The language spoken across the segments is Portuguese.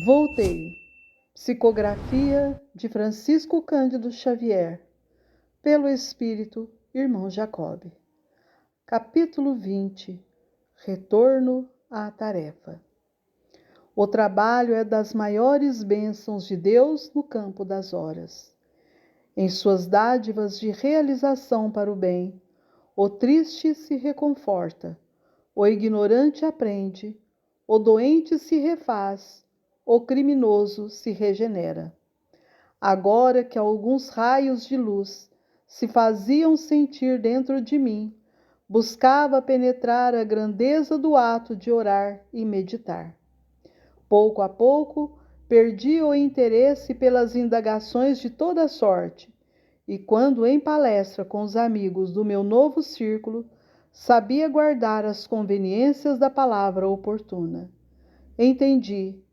Voltei. Psicografia de Francisco Cândido Xavier. Pelo Espírito, Irmão Jacob. Capítulo 20. Retorno à tarefa. O trabalho é das maiores bênçãos de Deus no campo das horas. Em suas dádivas de realização para o bem, o triste se reconforta, o ignorante aprende, o doente se refaz, o criminoso se regenera. Agora que alguns raios de luz se faziam sentir dentro de mim, buscava penetrar a grandeza do ato de orar e meditar. Pouco a pouco, perdi o interesse pelas indagações de toda sorte, e quando em palestra com os amigos do meu novo círculo, sabia guardar as conveniências da palavra oportuna. Entendi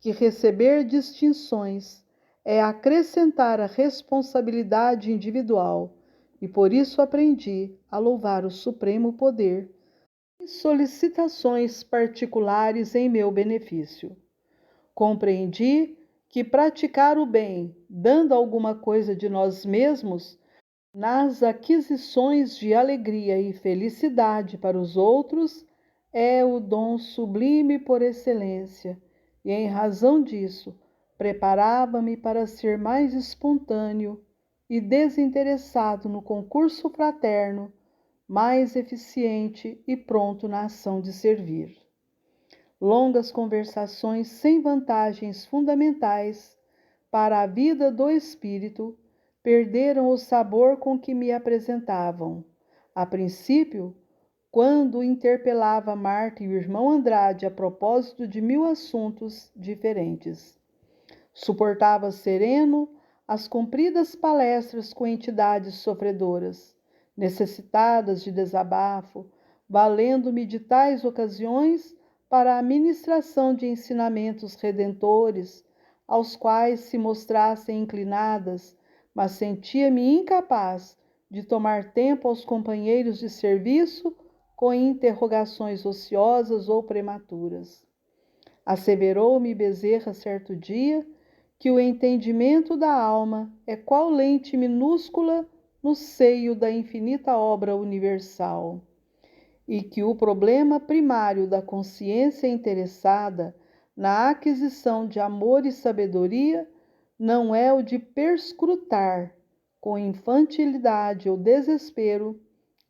que receber distinções é acrescentar a responsabilidade individual, e por isso aprendi a louvar o supremo poder e solicitações particulares em meu benefício. Compreendi que praticar o bem, dando alguma coisa de nós mesmos, nas aquisições de alegria e felicidade para os outros, é o dom sublime por excelência, e em razão disso, preparava-me para ser mais espontâneo e desinteressado no concurso fraterno, mais eficiente e pronto na ação de servir. Longas conversações sem vantagens fundamentais para a vida do espírito perderam o sabor com que me apresentavam. A princípio, quando interpelava Marta e o irmão Andrade a propósito de 1000 assuntos diferentes. Suportava sereno as compridas palestras com entidades sofredoras, necessitadas de desabafo, valendo-me de tais ocasiões para a ministração de ensinamentos redentores, aos quais se mostrassem inclinadas, mas sentia-me incapaz de tomar tempo aos companheiros de serviço com interrogações ociosas ou prematuras. Asseverou-me Bezerra certo dia que o entendimento da alma é qual lente minúscula no seio da infinita obra universal, e que o problema primário da consciência interessada na aquisição de amor e sabedoria não é o de perscrutar, com infantilidade ou desespero,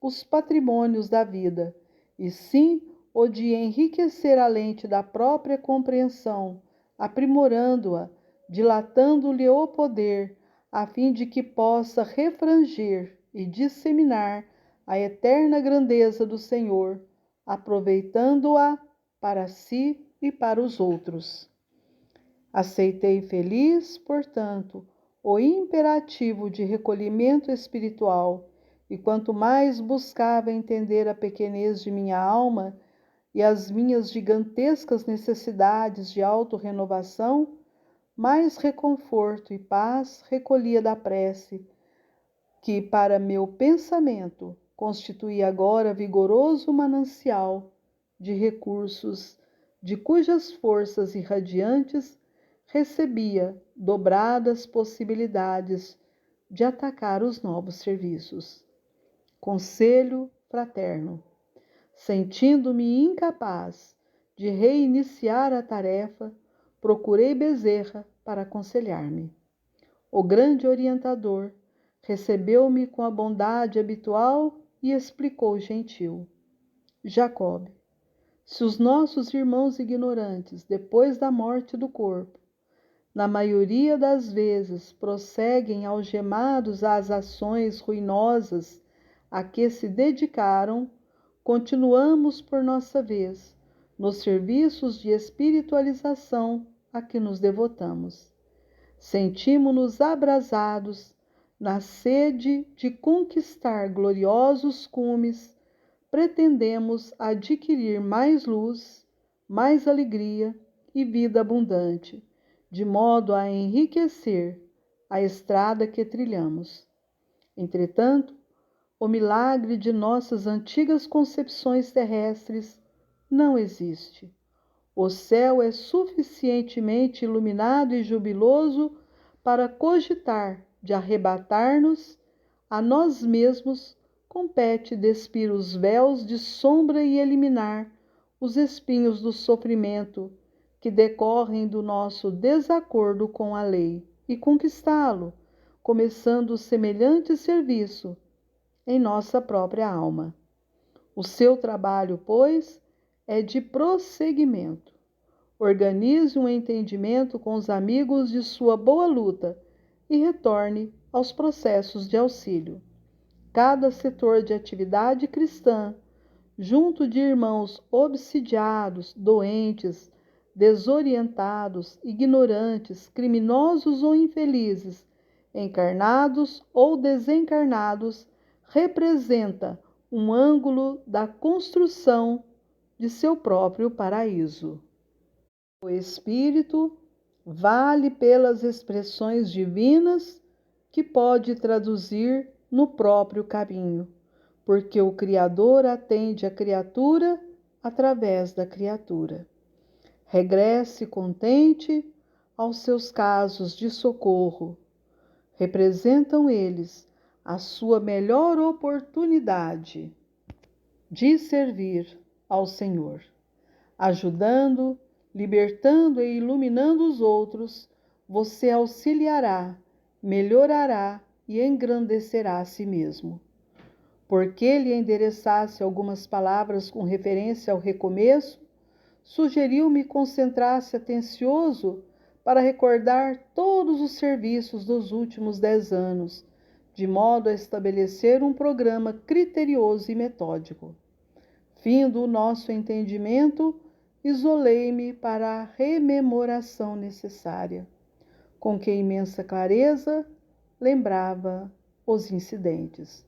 os patrimônios da vida, e sim o de enriquecer a lente da própria compreensão, aprimorando-a, dilatando-lhe o poder, a fim de que possa refranger e disseminar a eterna grandeza do Senhor, aproveitando-a para si e para os outros. Aceitei feliz, portanto, o imperativo de recolhimento espiritual, e quanto mais buscava entender a pequenez de minha alma e as minhas gigantescas necessidades de autorrenovação, mais reconforto e paz recolhia da prece, que para meu pensamento constituía agora vigoroso manancial de recursos, de cujas forças irradiantes recebia dobradas possibilidades de atacar os novos serviços. Conselho fraterno. Sentindo-me incapaz de reiniciar a tarefa, procurei Bezerra para aconselhar-me. O grande orientador recebeu-me com a bondade habitual e explicou gentil: Jacob, se os nossos irmãos ignorantes, depois da morte do corpo, na maioria das vezes prosseguem algemados às ações ruinosas a que se dedicaram, continuamos por nossa vez nos serviços de espiritualização a que nos devotamos. Sentimos-nos abrasados na sede de conquistar gloriosos cumes, pretendemos adquirir mais luz, mais alegria e vida abundante, de modo a enriquecer a estrada que trilhamos. Entretanto, o milagre de nossas antigas concepções terrestres não existe. O céu é suficientemente iluminado e jubiloso para cogitar de arrebatar-nos a nós mesmos. Compete despir os véus de sombra e eliminar os espinhos do sofrimento que decorrem do nosso desacordo com a lei e conquistá-lo, começando semelhante serviço em nossa própria alma. O seu trabalho, pois, é de prosseguimento. Organize um entendimento com os amigos de sua boa luta e retorne aos processos de auxílio. Cada setor de atividade cristã, junto de irmãos obsidiados, doentes, desorientados, ignorantes, criminosos ou infelizes, encarnados ou desencarnados, representa um ângulo da construção de seu próprio paraíso. O Espírito vale pelas expressões divinas que pode traduzir no próprio caminho, porque o Criador atende a criatura através da criatura. Regresse contente aos seus casos de socorro. Representam eles a sua melhor oportunidade de servir ao Senhor, ajudando, libertando e iluminando os outros. Você auxiliará, melhorará e engrandecerá a si mesmo. Porque lhe endereçasse algumas palavras com referência ao recomeço, sugeriu-me concentrasse atencioso para recordar todos os serviços dos últimos 10 anos, de modo a estabelecer um programa criterioso e metódico. Findo o nosso entendimento, isolei-me para a rememoração necessária, com que imensa clareza lembrava os incidentes.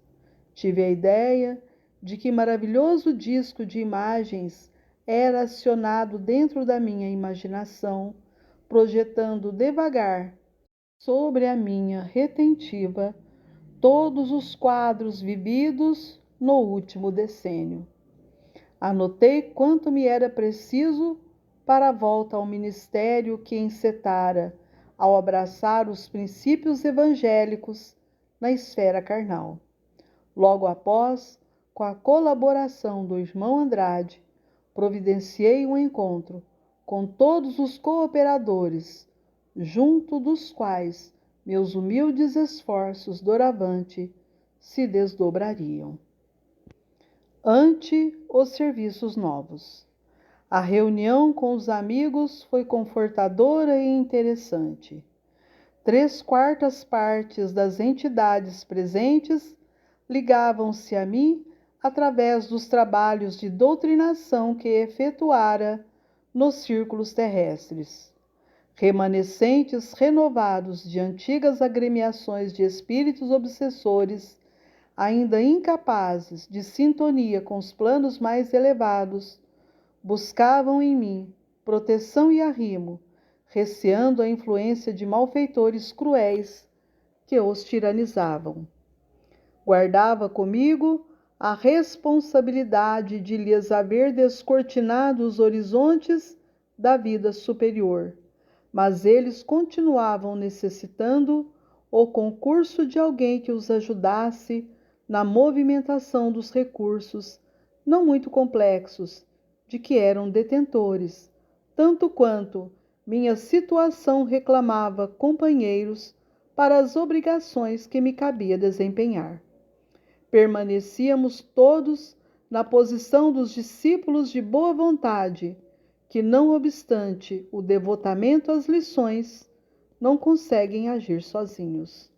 Tive a ideia de que maravilhoso disco de imagens era acionado dentro da minha imaginação, projetando devagar sobre a minha retentiva todos os quadros vividos no último decênio. Anotei quanto me era preciso para a volta ao ministério que encetara ao abraçar os princípios evangélicos na esfera carnal. Logo após, com a colaboração do irmão Andrade, providenciei um encontro com todos os cooperadores, junto dos quais meus humildes esforços doravante se desdobrariam. Ante os serviços novos. A reunião com os amigos foi confortadora e interessante. 3/4 partes das entidades presentes ligavam-se a mim através dos trabalhos de doutrinação que efetuara nos círculos terrestres. Remanescentes renovados de antigas agremiações de espíritos obsessores, ainda incapazes de sintonia com os planos mais elevados, buscavam em mim proteção e arrimo, receando a influência de malfeitores cruéis que os tiranizavam. Guardava comigo a responsabilidade de lhes haver descortinado os horizontes da vida superior, mas eles continuavam necessitando o concurso de alguém que os ajudasse na movimentação dos recursos, não muito complexos, de que eram detentores, tanto quanto minha situação reclamava companheiros para as obrigações que me cabia desempenhar. Permanecíamos todos na posição dos discípulos de boa vontade, que, não obstante o devotamento às lições, não conseguem agir sozinhos.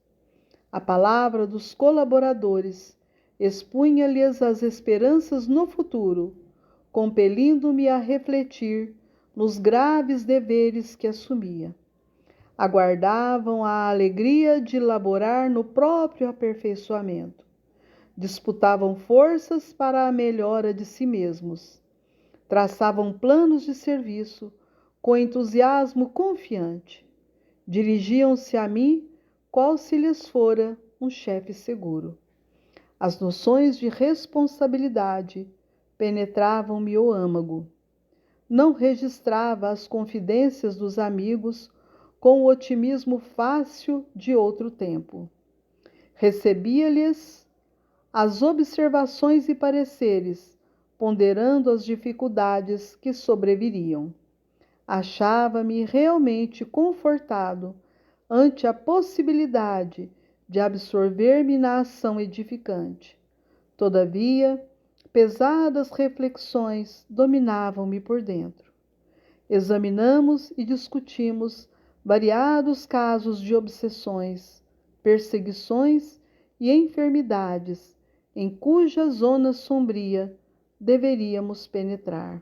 A palavra dos colaboradores expunha-lhes as esperanças no futuro, compelindo-me a refletir nos graves deveres que assumia. Aguardavam a alegria de laborar no próprio aperfeiçoamento. Disputavam forças para a melhora de si mesmos. Traçavam planos de serviço com entusiasmo confiante. Dirigiam-se a mim qual se lhes fora um chefe seguro. As noções de responsabilidade penetravam-me o âmago. não registrava as confidências dos amigos com o otimismo fácil de outro tempo. Recebia-lhes as observações e pareceres, ponderando as dificuldades que sobreviriam. Achava-me realmente confortado ante a possibilidade de absorver-me na ação edificante. Todavia, pesadas reflexões dominavam-me por dentro. Examinamos e discutimos variados casos de obsessões, perseguições e enfermidades em cuja zona sombria deveríamos penetrar.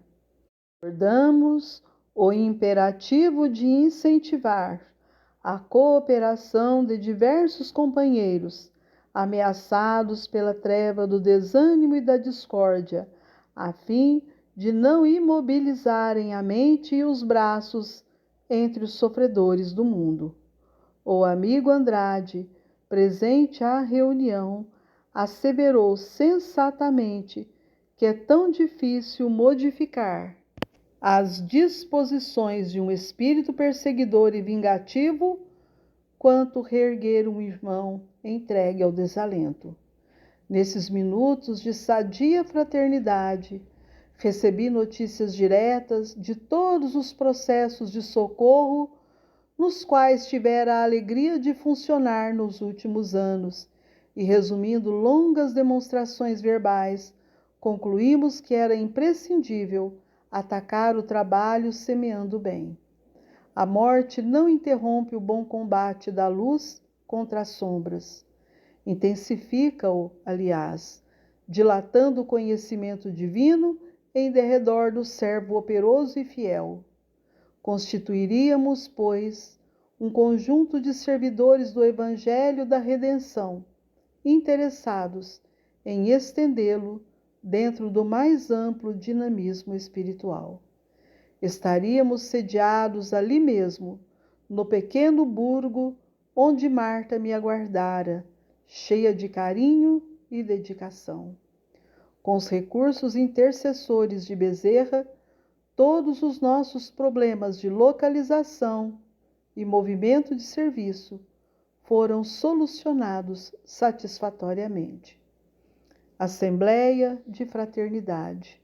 Abordamos o imperativo de incentivar a cooperação de diversos companheiros, ameaçados pela treva do desânimo e da discórdia, a fim de não imobilizarem a mente e os braços entre os sofredores do mundo. O amigo Andrade, presente à reunião, asseverou sensatamente que é tão difícil modificar as disposições de um espírito perseguidor e vingativo quanto reerguer um irmão entregue ao desalento. Nesses minutos de sadia fraternidade, recebi notícias diretas de todos os processos de socorro nos quais tivera a alegria de funcionar nos últimos anos, e resumindo longas demonstrações verbais, concluímos que era imprescindível atacar o trabalho semeando o bem. A morte não interrompe o bom combate da luz contra as sombras. Intensifica-o, aliás, dilatando o conhecimento divino em derredor do servo operoso e fiel. Constituiríamos, pois, um conjunto de servidores do Evangelho da Redenção, interessados em estendê-lo dentro do mais amplo dinamismo espiritual. Estaríamos sediados ali mesmo, no pequeno burgo onde Marta me aguardara, cheia de carinho e dedicação. Com os recursos intercessores de Bezerra, todos os nossos problemas de localização e movimento de serviço foram solucionados satisfatoriamente. Assembleia de Fraternidade.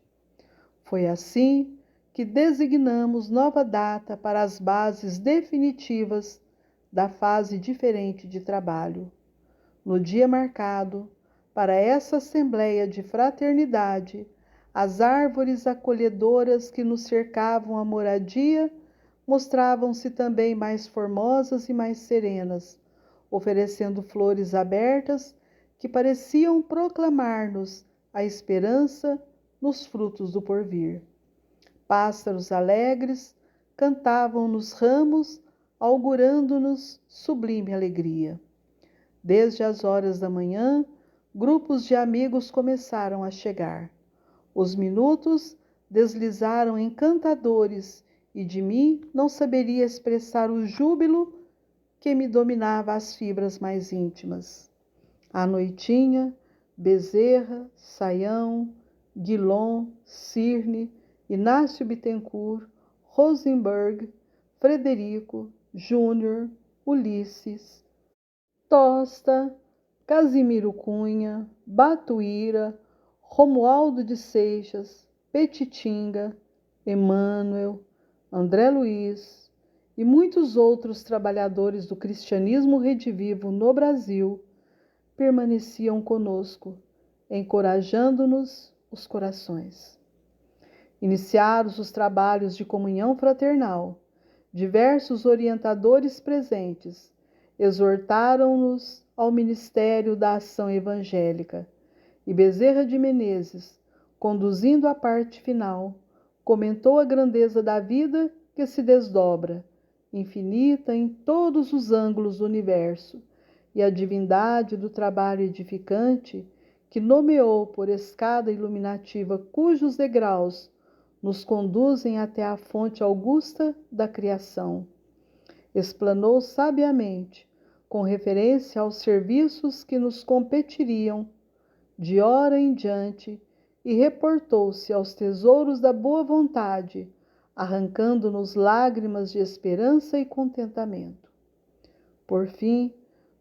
Foi assim que designamos nova data para as bases definitivas da fase diferente de trabalho. No dia marcado para essa Assembleia de Fraternidade, as árvores acolhedoras que nos cercavam a moradia mostravam-se também mais formosas e mais serenas, oferecendo flores abertas que pareciam proclamar-nos a esperança nos frutos do porvir. Pássaros alegres cantavam nos ramos, augurando-nos sublime alegria. Desde as horas da manhã, grupos de amigos começaram a chegar. Os minutos deslizaram encantadores e de mim não saberia expressar o júbilo que me dominava as fibras mais íntimas. À noitinha, Bezerra, Saião, Guilom, Cirne, Inácio Bittencourt, Rosenberg, Frederico, Júnior, Ulisses, Tosta, Casimiro Cunha, Batuíra, Romualdo de Seixas, Petitinga, Emmanuel, André Luiz e muitos outros trabalhadores do cristianismo redivivo no Brasil permaneciam conosco, encorajando-nos os corações. Iniciados os trabalhos de comunhão fraternal, diversos orientadores presentes exortaram-nos ao ministério da ação evangélica, e Bezerra de Menezes, conduzindo a parte final, comentou a grandeza da vida que se desdobra, infinita em todos os ângulos do universo, e a divindade do trabalho edificante que nomeou por escada iluminativa cujos degraus nos conduzem até a fonte augusta da criação. Explanou sabiamente, com referência aos serviços que nos competiriam de hora em diante, e reportou-se aos tesouros da boa vontade, arrancando-nos lágrimas de esperança e contentamento. Por fim,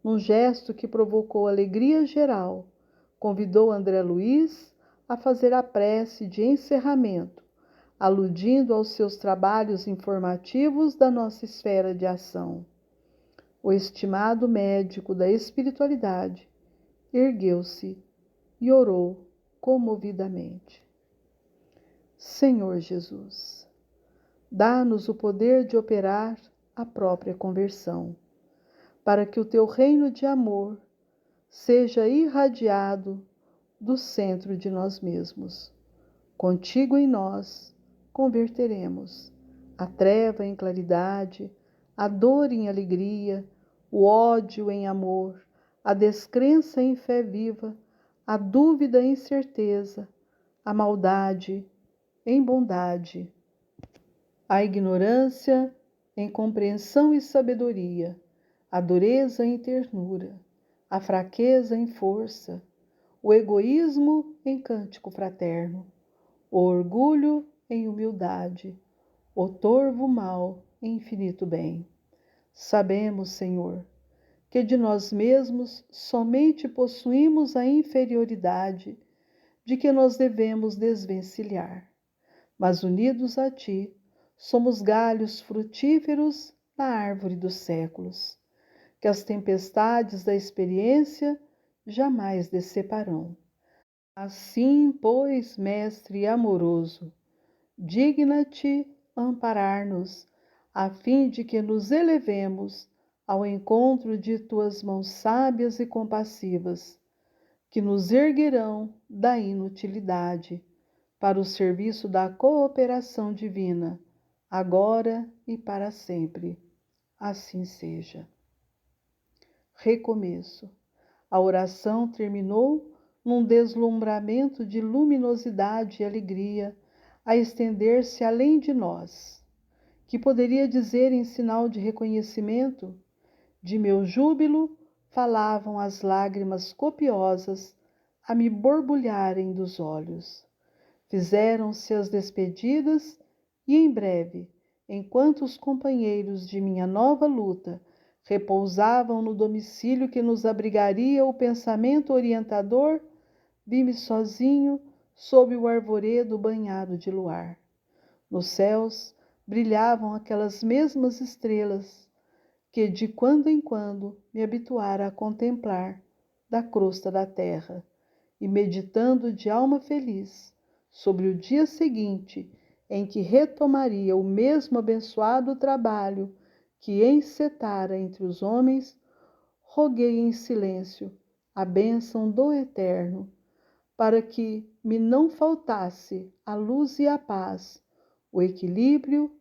num gesto que provocou alegria geral, convidou André Luiz a fazer a prece de encerramento, aludindo aos seus trabalhos informativos da nossa esfera de ação. O estimado médico da espiritualidade ergueu-se e orou comovidamente. Senhor Jesus, dá-nos o poder de operar a própria conversão, para que o teu reino de amor seja irradiado do centro de nós mesmos. Contigo em nós converteremos a treva em claridade, a dor em alegria, o ódio em amor, a descrença em fé viva, a dúvida em certeza, a maldade em bondade, a ignorância em compreensão e sabedoria, a dureza em ternura, a fraqueza em força, o egoísmo em cântico fraterno, o orgulho em humildade, o torvo mal em infinito bem. Sabemos, Senhor, que de nós mesmos somente possuímos a inferioridade de que nos devemos desvencilhar, mas unidos a Ti, somos galhos frutíferos na árvore dos séculos, que as tempestades da experiência jamais deceparão. Assim, pois, Mestre amoroso, digna-te amparar-nos, a fim de que nos elevemos ao encontro de tuas mãos sábias e compassivas, que nos erguerão da inutilidade para o serviço da cooperação divina, agora e para sempre. Assim seja. Recomeço. A oração terminou num deslumbramento de luminosidade e alegria a estender-se além de nós, que poderia dizer em sinal de reconhecimento: de meu júbilo falavam as lágrimas copiosas a me borbulharem dos olhos. Fizeram-se as despedidas e em breve, enquanto os companheiros de minha nova luta repousavam no domicílio que nos abrigaria o pensamento orientador, vi-me sozinho sob o arvoredo banhado de luar. Nos céus brilhavam aquelas mesmas estrelas que de quando em quando me habituara a contemplar da crosta da terra, e meditando de alma feliz sobre o dia seguinte em que retomaria o mesmo abençoado trabalho que encetara entre os homens, roguei em silêncio a bênção do Eterno, para que me não faltasse a luz e a paz, o equilíbrio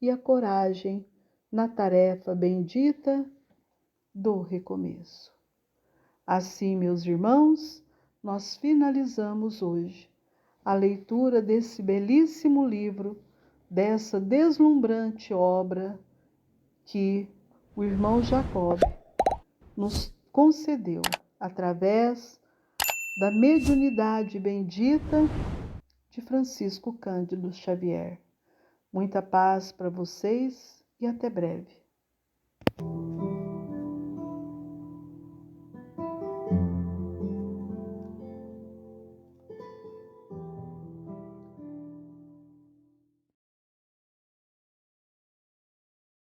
e a coragem na tarefa bendita do recomeço. Assim, meus irmãos, nós finalizamos hoje a leitura desse belíssimo livro, dessa deslumbrante obra que o irmão Jacob nos concedeu através da mediunidade bendita de Francisco Cândido Xavier. Muita paz para vocês e até breve.